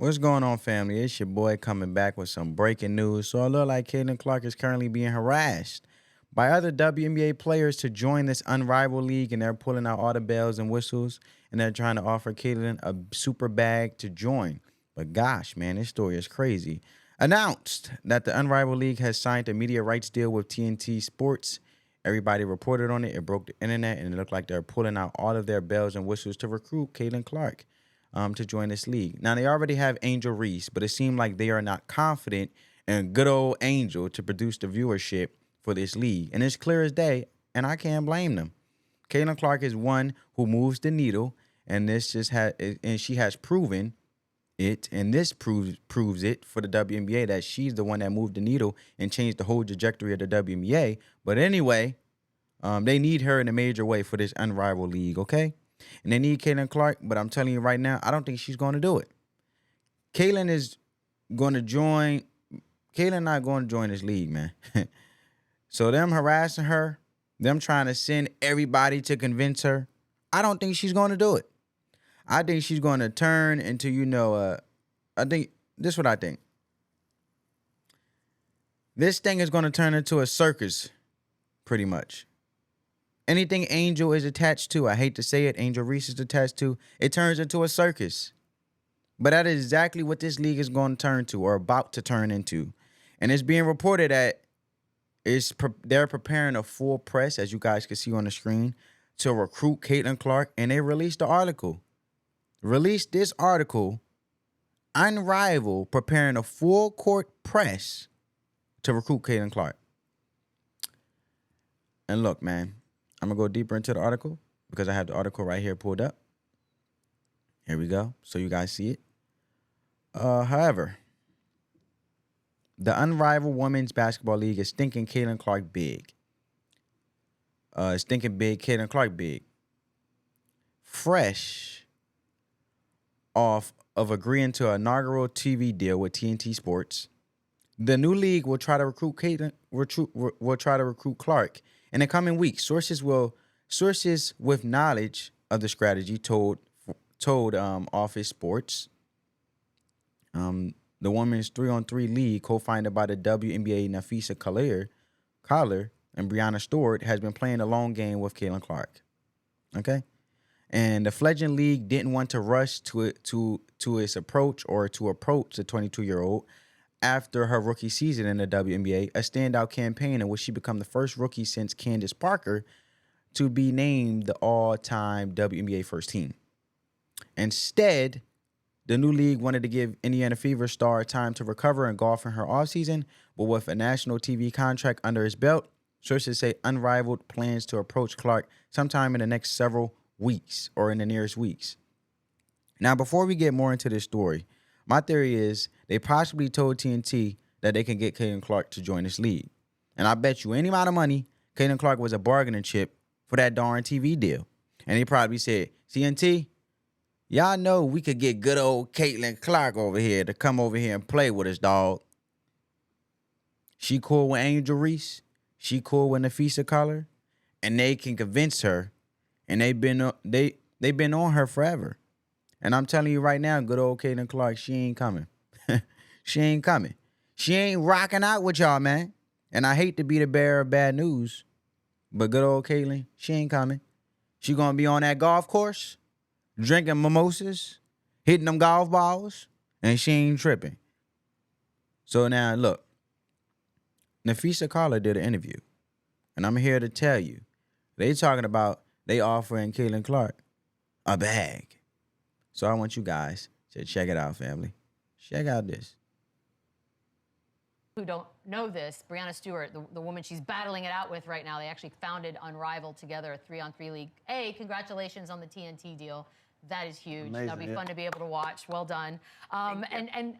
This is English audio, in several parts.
What's going on, family? It's your boy coming back with some breaking news. So it looks like Caitlin Clark is currently being harassed by other WNBA players to join this unrivaled league, and they're pulling out all the bells and whistles, and they're trying to offer Caitlin a super bag to join. But gosh, man, this story is crazy. Announced that the unrivaled league has signed a media rights deal with TNT Sports. Everybody reported on it. It broke the internet, and it looked like they're pulling out all of their bells and whistles to recruit Caitlin Clark to join this league. Now, they already have Angel Reese, but it seemed like they are not confident in good old Angel to produce the viewership for this league. And it's clear as day, and I can't blame them. Caitlin Clark is one who moves the needle, and she has proven it, and this proves it for the WNBA that she's the one that moved the needle and changed the whole trajectory of the WNBA. But anyway, they need her in a major way for this unrivaled league, okay? And they need Caitlin Clark, but I'm telling you right now, I don't think she's going to do it. Caitlin is going to join. Caitlin not going to join this league, man. So them harassing her, them trying to send everybody to convince her, I don't think she's going to do it. I think she's going to turn into, I think, this is what I think. This thing is going to turn into a circus, pretty much. Anything Angel is attached to, I hate to say it, Angel Reese is attached to, it turns into a circus. But that is exactly what this league is going to turn to, or about to turn into. And it's being reported that they're preparing a full press, as you guys can see on the screen, to recruit Caitlin Clark. And they released the article. Released this article, Unrivaled, preparing a full court press to recruit Caitlin Clark. And look, man, I'm going to go deeper into the article because I have the article right here pulled up. Here we go. So you guys see it. However, the Unrivaled Women's Basketball League is thinking Caitlin Clark big. It's thinking big, Caitlin Clark big. Fresh off of agreeing to an inaugural TV deal with TNT Sports, the new league will try to recruit Clark in the coming weeks. Sources with knowledge of the strategy told Office Sports. The women's 3-on-3 league, co-founded by the WNBA Nafisa Collier and Brianna Stewart, has been playing a long game with Caitlin Clark. Okay, and the fledgling league didn't want to rush to its approach or to approach the 22-year-old after her rookie season in the WNBA, a standout campaign in which she became the first rookie since Candace Parker to be named the all-time WNBA first team. Instead, the new league wanted to give Indiana Fever star time to recover and golf in her offseason, but with a national TV contract under his belt, sources say Unrivaled plans to approach Clark sometime in the next several weeks or in the nearest weeks. Now, before we get more into this story, my theory is they possibly told TNT that they can get Caitlin Clark to join this league. And I bet you any amount of money, Caitlin Clark was a bargaining chip for that darn TV deal. And they probably said, TNT, y'all know we could get good old Caitlin Clark over here to come over here and play with us, dog. She cool with Angel Reese. She cool with Napheesa Collier. And they can convince her. And they've been on her forever. And I'm telling you right now, good old Caitlin Clark, she ain't coming. She ain't coming. She ain't rocking out with y'all, man. And I hate to be the bearer of bad news, but good old Caitlin, she ain't coming. She gonna be on that golf course, drinking mimosas, hitting them golf balls, and she ain't tripping. So now, look, Nafisa Collier did an interview, and I'm here to tell you, they talking about they offering Caitlin Clark a bag. So I want you guys to check it out, family. Check out this. Who don't know this, Brianna Stewart, the woman she's battling it out with right now, they actually founded Unrivaled together, a 3-on-3 league. Congratulations on the TNT deal. That is huge. Amazing, That'll be fun to be able to watch. Well done. And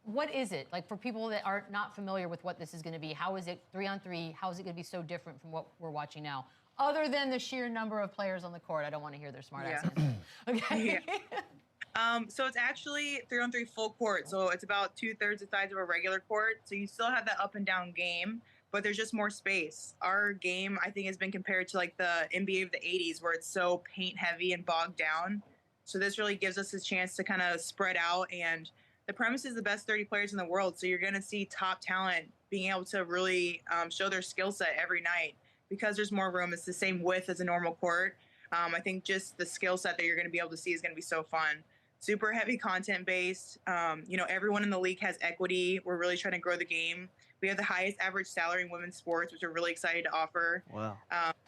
what is it? Like, for people that are not familiar with what this is going to be, how is it 3-on-3? How is it going to be so different from what we're watching now? Other than the sheer number of players on the court. I don't want to hear their smart ass answers. Okay. Yeah. So it's actually 3-on-3 full court. So it's about 2/3 the size of a regular court. So you still have that up and down game, but there's just more space. Our game, I think, has been compared to like the NBA of the 80s, where it's so paint heavy and bogged down. So this really gives us a chance to kind of spread out. And the premise is the best 30 players in the world. So you're going to see top talent being able to really show their skill set every night because there's more room. It's the same width as a normal court. I think just the skill set that you're going to be able to see is going to be so fun. Super heavy content based. Everyone in the league has equity. We're really trying to grow the game. We have the highest average salary in women's sports, which we're really excited to offer. Wow.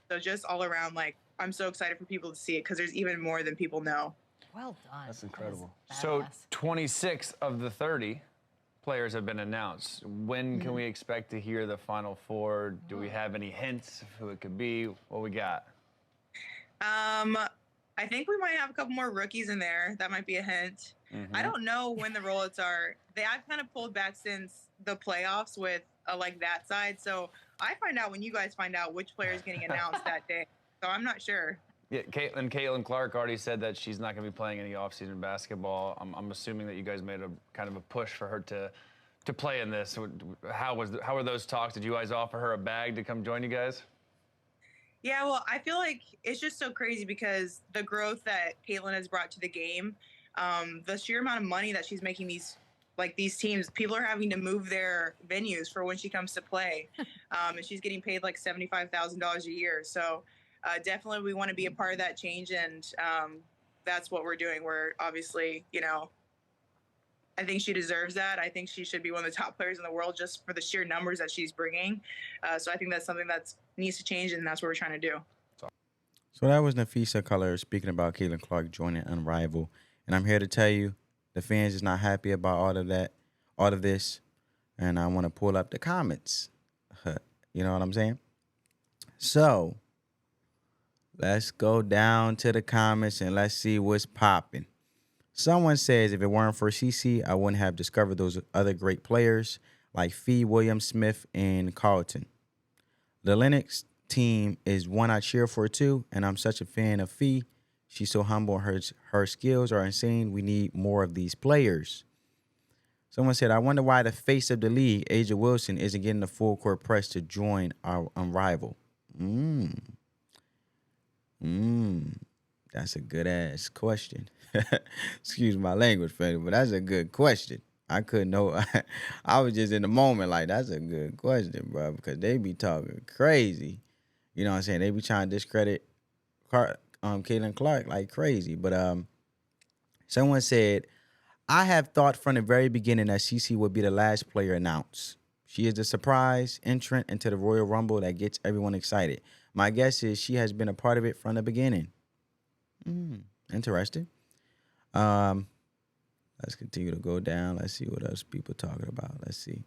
So just all around, I'm so excited for people to see it because there's even more than people know. Well done. That's incredible. So 26 of the 30 players have been announced. When can we expect to hear the final 4? Do we have any hints of who it could be? What we got? I think we might have a couple more rookies in there. That might be a hint. I don't know when the rollouts are. I've kind of pulled back since the playoffs with that side. So I find out when you guys find out which player is getting announced that day. So I'm not sure. Yeah, Caitlin Clark already said that she's not going to be playing any off-season basketball. I'm assuming that you guys made a kind of a push for her to play in this. How were those talks? Did you guys offer her a bag to come join you guys? Yeah, well, I feel like it's just so crazy because the growth that Caitlin has brought to the game, the sheer amount of money that she's making these teams, people are having to move their venues for when she comes to play, and she's getting paid like $75,000 a year. So definitely we want to be a part of that change, and that's what we're doing. We're obviously, I think she deserves that. I think she should be one of the top players in the world just for the sheer numbers that she's bringing. So I think that's something that needs to change, and that's what we're trying to do. So that was Nafisa Collier speaking about Caitlin Clark joining Unrivaled. And I'm here to tell you the fans is not happy about all of this. And I want to pull up the comments. You know what I'm saying? So let's go down to the comments and let's see what's popping. Someone says, if it weren't for CC, I wouldn't have discovered those other great players like Fee, Williams, Smith, and Carlton. The Lennox team is one I cheer for too, and I'm such a fan of Fee. She's so humble. Her skills are insane. We need more of these players. Someone said, I wonder why the face of the league, Aja Wilson, isn't getting the full court press to join our Unrivaled. That's a good-ass question. Excuse my language, family, but that's a good question. I couldn't know. I was just in the moment like, that's a good question, bro, because they be talking crazy. You know what I'm saying? They be trying to discredit Caitlin Clark like crazy. But someone said, I have thought from the very beginning that CC would be the last player announced. She is the surprise entrant into the Royal Rumble that gets everyone excited. My guess is she has been a part of it from the beginning. Interesting. Let's continue to go down. Let's see what else people talking about. Let's see.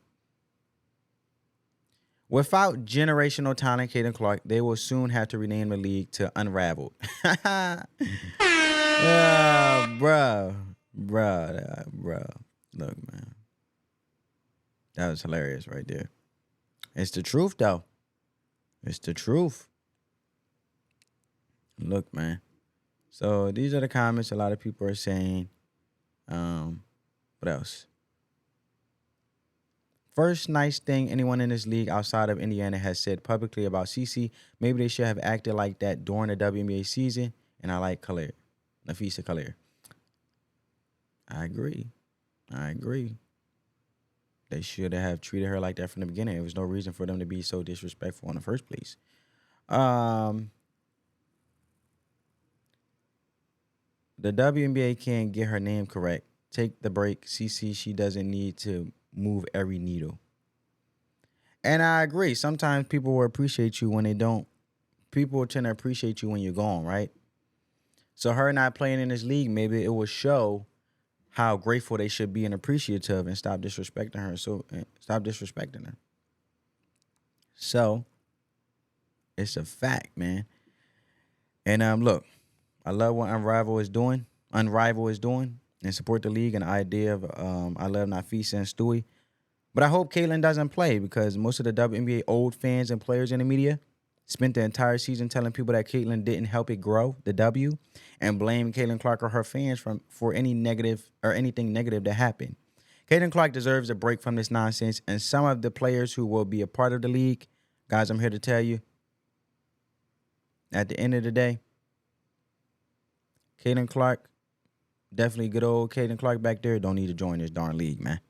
Without generational talent, Caitlin Clark, they will soon have to rename the league to Unraveled. Bruh. Look, man. That was hilarious right there. It's the truth, though. It's the truth. Look, man. So these are the comments a lot of people are saying. What else? First nice thing anyone in this league outside of Indiana has said publicly about CC. Maybe they should have acted like that during the WNBA season. And I like Collier, Nafisa Collier. I agree. They should have treated her like that from the beginning. There was no reason for them to be so disrespectful in the first place. The WNBA can't get her name correct. Take the break. CC, she doesn't need to move every needle. And I agree. Sometimes people will appreciate you when they don't. People tend to appreciate you when you're gone, right? So her not playing in this league, maybe it will show how grateful they should be and appreciative and stop disrespecting her. So it's a fact, man. And look, I love what Unrivaled is doing, and support the league and the idea of I love Nafisa and Stewie. But I hope Caitlin doesn't play because most of the WNBA old fans and players in the media spent the entire season telling people that Caitlin didn't help it grow, the W, and blame Caitlin Clark or her fans for any negative or anything negative that happened. Caitlin Clark deserves a break from this nonsense, and some of the players who will be a part of the league, guys, I'm here to tell you, at the end of the day, Caitlin Clark definitely good old Caitlin Clark back there don't need to join this darn league, man.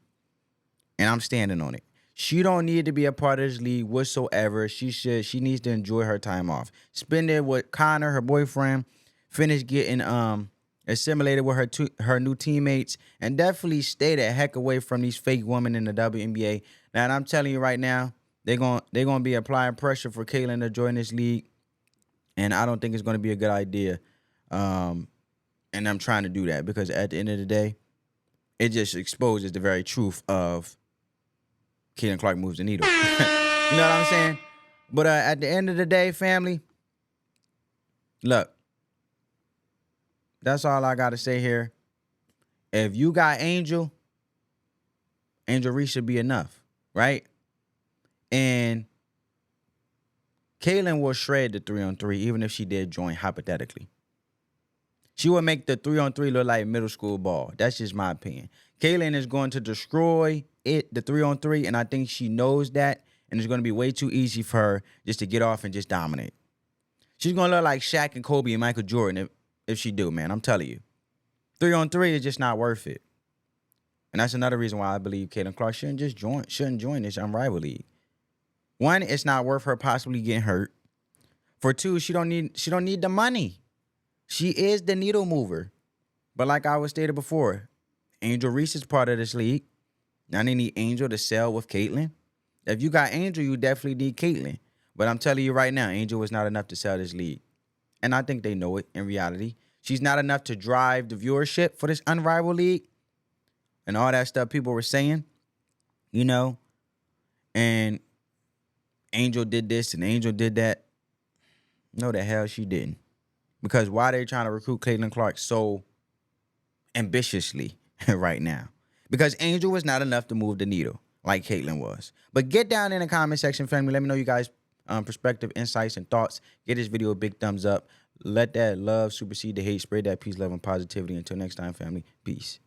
And I'm standing on it. She don't need to be a part of this league whatsoever. She needs to enjoy her time off. Spend it with Connor, her boyfriend. Finish getting assimilated with her new teammates, and definitely stay the heck away from these fake women in the WNBA. Now, and I'm telling you right now, they're gonna be applying pressure for Caitlin to join this league, and I don't think it's gonna be a good idea. And I'm trying to do that because at the end of the day, it just exposes the very truth of Caitlin Clark moves the needle. You know what I'm saying? But at the end of the day, family, look, that's all I got to say here. If you got Angel Reese should be enough, right? And Caitlin will shred the 3-on-3 even if she did join hypothetically. She would make the 3-on-3 look like middle school ball. That's just my opinion. Caitlin is going to destroy the 3-on-3, and I think she knows that, and it's going to be way too easy for her just to get off and just dominate. She's going to look like Shaq and Kobe and Michael Jordan if she do, man. I'm telling you. 3-on-3 is just not worth it. And that's another reason why I believe Caitlin Clark shouldn't join this unrivaled league. One, it's not worth her possibly getting hurt. For two, she don't need the money. She is the needle mover. But like I was stated before, Angel Reese is part of this league. Now they need Angel to sell with Caitlin. If you got Angel, you definitely need Caitlin. But I'm telling you right now, Angel was not enough to sell this league. And I think they know it in reality. She's not enough to drive the viewership for this unrivaled league. And all that stuff people were saying, you know. And Angel did this and Angel did that. No, the hell she didn't. Because why they trying to recruit Caitlin Clark so ambitiously right now? Because Angel was not enough to move the needle like Caitlin was. But get down in the comment section, family. Let me know you guys' perspective, insights, and thoughts. Get this video a big thumbs up. Let that love supersede the hate. Spread that peace, love, and positivity. Until next time, family. Peace.